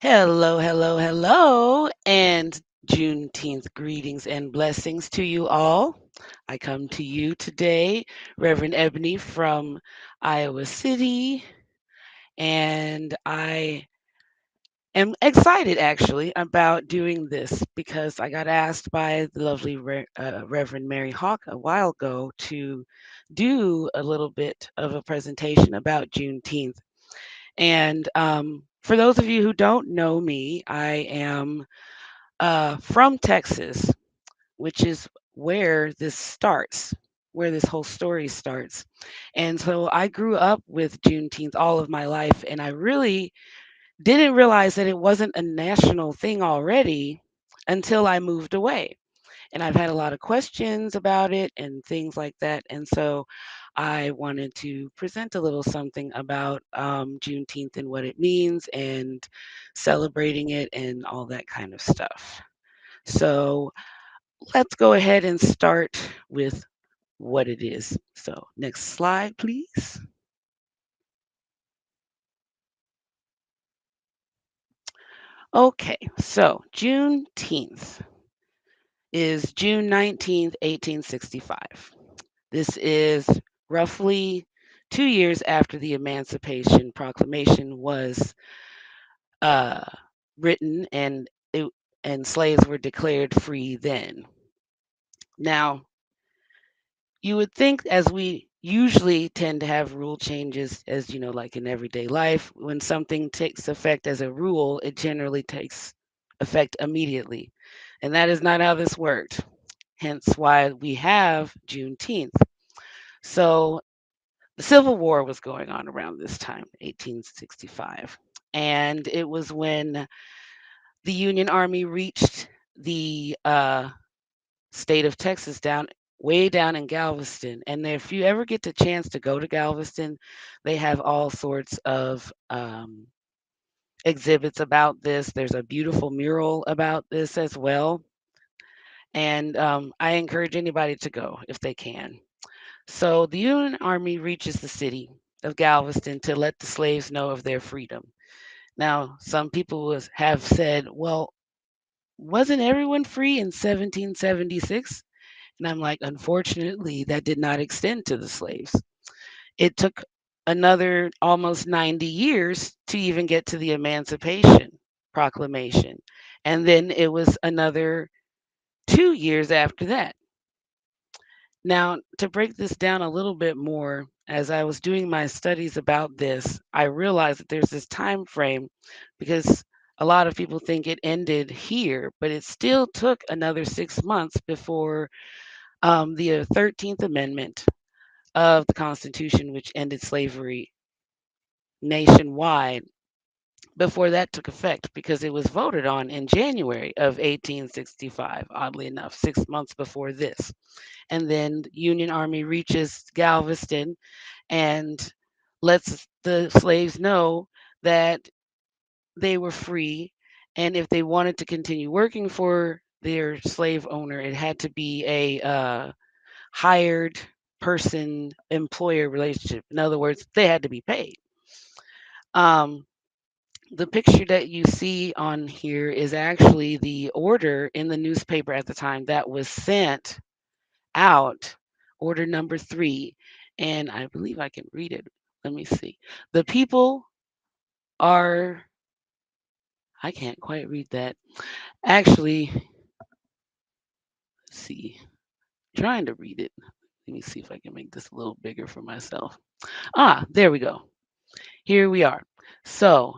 Hello, hello, hello, and Juneteenth greetings and blessings to you all. I come to you today, Reverend Ebony from Iowa City, and I am excited actually about doing this because I got asked by the lovely Reverend Mary Hawk a while ago to do a little bit of a presentation about Juneteenth. And for those of you who don't know me, I am from Texas, which is where this starts, where this whole story starts. And so I grew up with Juneteenth all of my life, and I really didn't realize that it wasn't a national thing already until I moved away. And I've had a lot of questions about it and things like that. And so I wanted to present a little something about Juneteenth and what it means and celebrating it and all that kind of stuff. So let's go ahead and start with what it is. So, next slide, please. Okay, so Juneteenth is June 19th, 1865. This is roughly 2 years after the Emancipation Proclamation was uh, written and slaves were declared free then. Now, you would think, as we usually tend to have rule changes, as you know, like in everyday life, when something takes effect as a rule, it generally takes effect immediately. And that is not how this worked, hence why we have Juneteenth. So the Civil War was going on around this time, 1865. And it was when the Union Army reached the state of Texas down way down in Galveston. And if you ever get the chance to go to Galveston, they have all sorts of exhibits about this. There's a beautiful mural about this as well. And I encourage anybody to go if they can. So the Union Army reaches the city of Galveston to let the slaves know of their freedom. Now, some people have said, well, wasn't everyone free in 1776? And I'm like, unfortunately, that did not extend to the slaves. It took another almost 90 years to even get to the Emancipation Proclamation. And then it was another 2 years after that. Now, to break this down a little bit more, as I was doing my studies about this, I realized that there's this time frame because a lot of people think it ended here, but it still took another 6 months before the 13th Amendment of the Constitution, which ended slavery nationwide, before that took effect because it was voted on in January of 1865, oddly enough, 6 months before this. And then the Union Army reaches Galveston and lets the slaves know that they were free. And if they wanted to continue working for their slave owner, it had to be a hired person employer relationship. In other words, they had to be paid. Um, the picture that you see on here is actually the order in the newspaper at the time that was sent out, order number 3. And I believe I can read it. Let me see. The people are, I can't quite read that. Actually, let's see, trying to read it. Let me see if I can make this a little bigger for myself. There we go. Here we are. So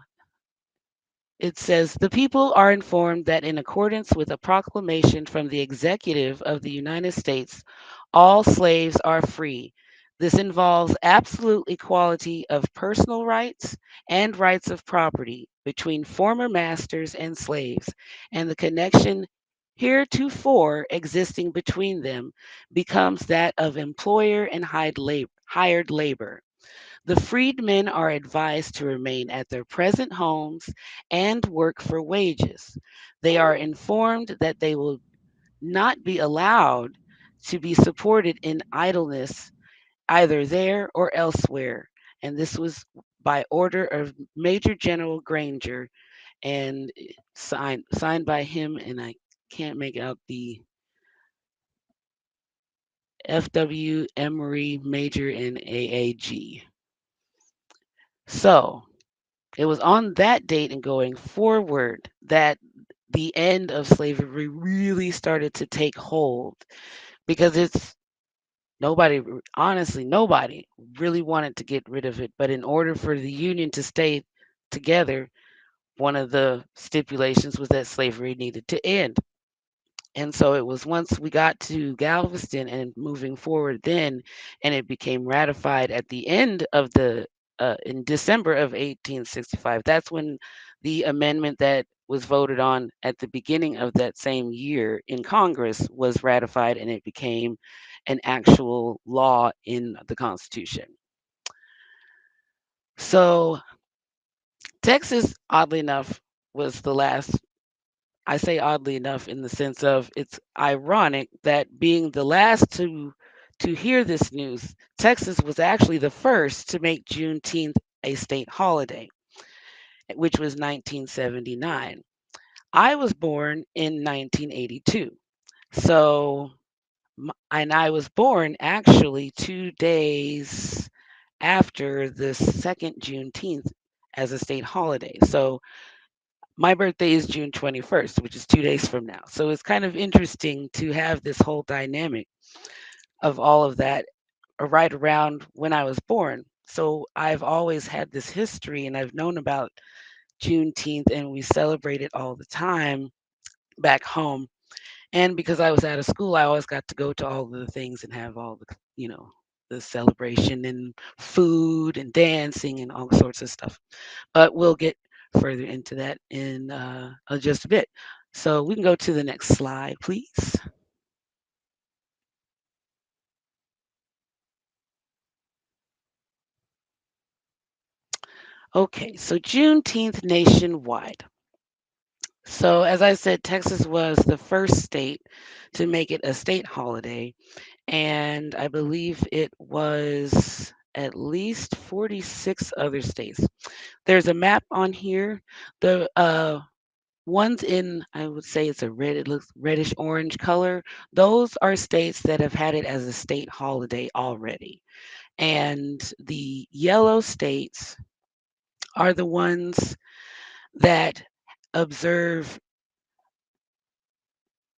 it says the people are informed that in accordance with a proclamation from the executive of the United States, all slaves are free. This involves absolute equality of personal rights and rights of property between former masters and slaves, and the connection heretofore existing between them becomes that of employer and hired labor. The freedmen are advised to remain at their present homes and work for wages. They are informed that they will not be allowed to be supported in idleness either there or elsewhere. And this was by order of Major General Granger. and signed by him, and I can't make out the FW Emory Major and AAG. So it was on that date and going forward that the end of slavery really started to take hold, because it's nobody, honestly, nobody really wanted to get rid of it. But in order for the Union to stay together, one of the stipulations was that slavery needed to end. And so it was once we got to Galveston and moving forward then, and it became ratified at the end of in December of 1865. That's when the amendment that was voted on at the beginning of that same year in Congress was ratified, and it became an actual law in the Constitution. So Texas, oddly enough, was the last. I say oddly enough in the sense of it's ironic that being the last to hear this news, Texas was actually the first to make Juneteenth a state holiday, which was 1979. I was born in 1982. So and I was born actually 2 days after the second Juneteenth as a state holiday. So my birthday is June 21st, which is 2 days from now. So it's kind of interesting to have this whole dynamic of all of that right around when I was born. So I've always had this history and I've known about Juneteenth, and we celebrate it all the time back home. And because I was out of school, I always got to go to all of the things and have all the, the celebration and food and dancing and all sorts of stuff. But we'll get further into that in just a bit. So we can go to the next slide, please. Okay, so Juneteenth nationwide. So, as I said, Texas was the first state to make it a state holiday, and I believe it was at least 46 other states. There's a map on here. The ones in, I would say it's a red, it looks reddish orange color. Those are states that have had it as a state holiday already. And the yellow states are the ones that observe,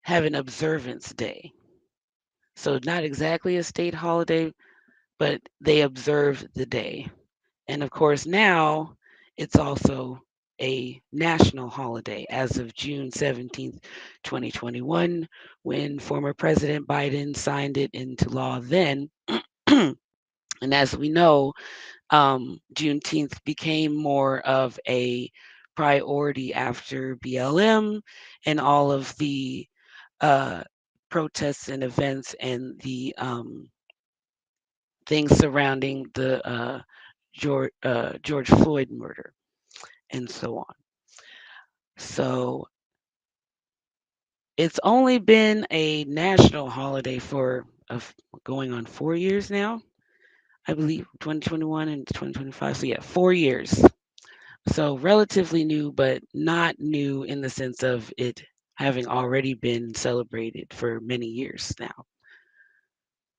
have an observance day. So not exactly a state holiday, but they observe the day. And of course, now it's also a national holiday as of June 17th, 2021, when former President Biden signed it into law then. And as we know, Juneteenth became more of a priority after BLM and all of the uh, protests and events and the things surrounding the George Floyd murder and so on. So it's only been a national holiday for going on 4 years now, I believe 2021 and 2025. So yeah, 4 years. So relatively new, but not new in the sense of it having already been celebrated for many years now.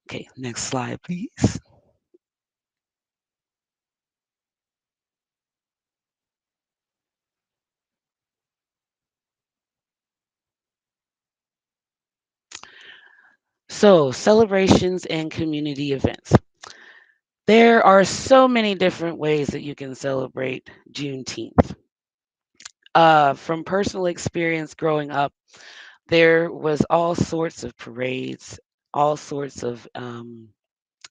Okay, next slide, please. So, celebrations and community events. There are so many different ways that you can celebrate Juneteenth. From personal experience growing up, there was all sorts of parades, all sorts of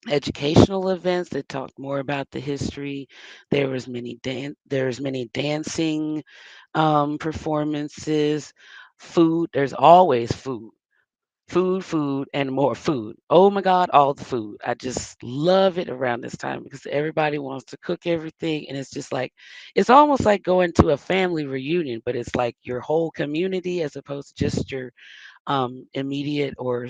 educational events that talked more about the history. There's many dancing performances, food. There's always food. Food, and more food. Oh my God, all the food. I just love it around this time because everybody wants to cook everything. And it's just like, it's almost like going to a family reunion, but it's like your whole community as opposed to just your immediate or,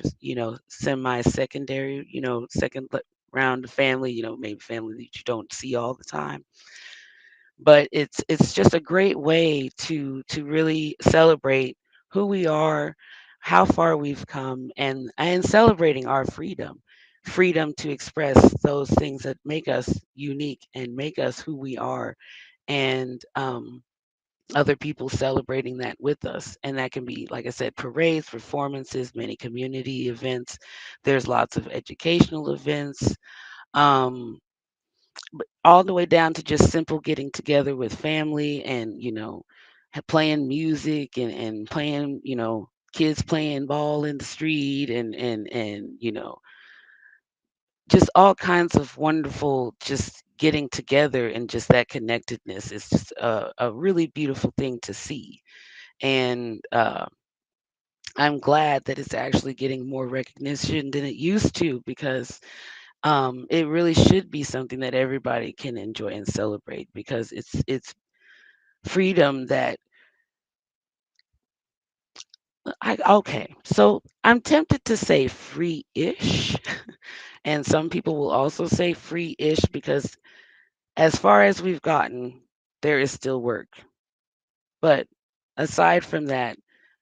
semi secondary, second round of family, maybe family that you don't see all the time. but it's just a great way to really celebrate who we are, how far we've come, and celebrating our freedom to express those things that make us unique and make us who we are, and other people celebrating that with us. And that can be, like I said, parades, performances, many community events. There's lots of educational events. Um, all the way down to just simple getting together with family and, playing music and playing, kids playing ball in the street and just all kinds of wonderful just getting together, and just that connectedness is just a really beautiful thing to see. And I'm glad that it's actually getting more recognition than it used to, because it really should be something that everybody can enjoy and celebrate, because it's freedom that okay. So I'm tempted to say free-ish, and some people will also say free-ish, because as far as we've gotten, there is still work. But aside from that,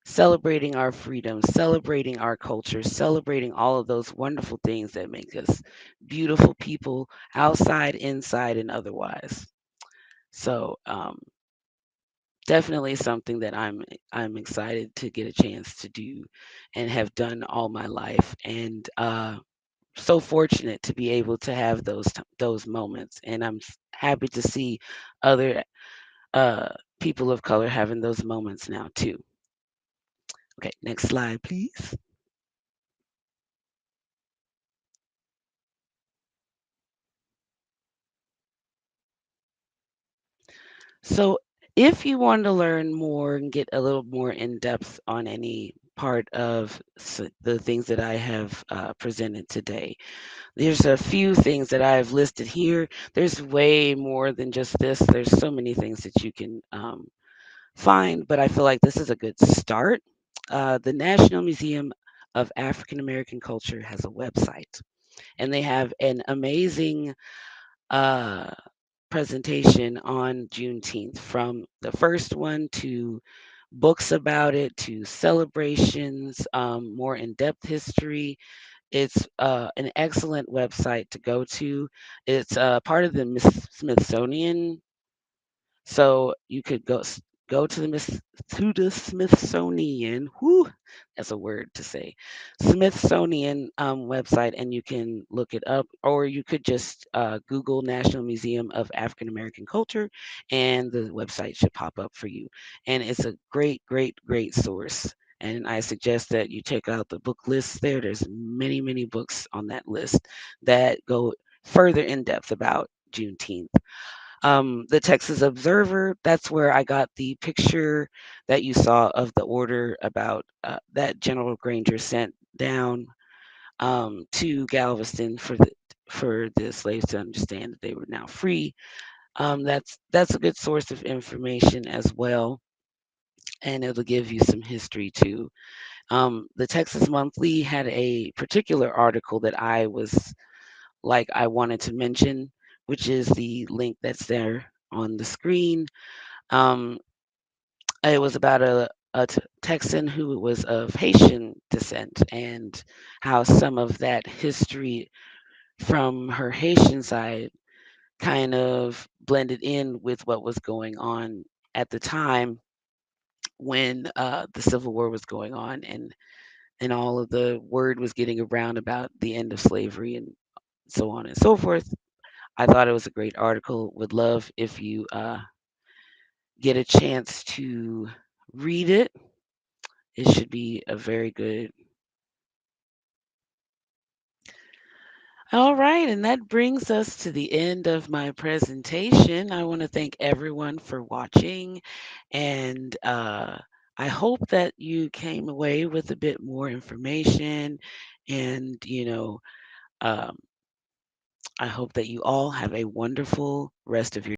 celebrating our freedom, celebrating our culture, celebrating all of those wonderful things that make us beautiful people, outside, inside, and otherwise. So definitely something that I'm excited to get a chance to do, and have done all my life, and so fortunate to be able to have those moments, and I'm happy to see other uh, people of color having those moments now too. Okay, next slide, please. So, if you want to learn more and get a little more in depth on any part of the things that I have presented today, there's a few things that I've listed here. There's way more than just this. There's so many things that you can find, but I feel like this is a good start. The National Museum of African American Culture has a website, and they have an amazing uh, presentation on Juneteenth, from the first one to books about it to celebrations, more in depth history. It's an excellent website to go to. It's part of the Smithsonian, so you could go to the Smithsonian. Whoo, that's a word to say. Smithsonian website, and you can look it up, or you could just Google National Museum of African American Culture, and the website should pop up for you. And it's a great, great, great source. And I suggest that you check out the book list there. There's many, many books on that list that go further in depth about Juneteenth. The Texas Observer, that's where I got the picture that you saw of the order about that General Granger sent down to Galveston for the slaves to understand that they were now free. That's a good source of information as well, and it'll give you some history too. The Texas Monthly had a particular article that I wanted to mention, which is the link that's there on the screen. Um, it was about a Texan who was of Haitian descent, and how some of that history from her Haitian side kind of blended in with what was going on at the time when the Civil War was going on, and all of the word was getting around about the end of slavery and so on and so forth. I thought it was a great article. Would love if you get a chance to read it. It should be a very good. All right, and that brings us to the end of my presentation. I want to thank everyone for watching, and I hope that you came away with a bit more information, and um, I hope that you all have a wonderful rest of your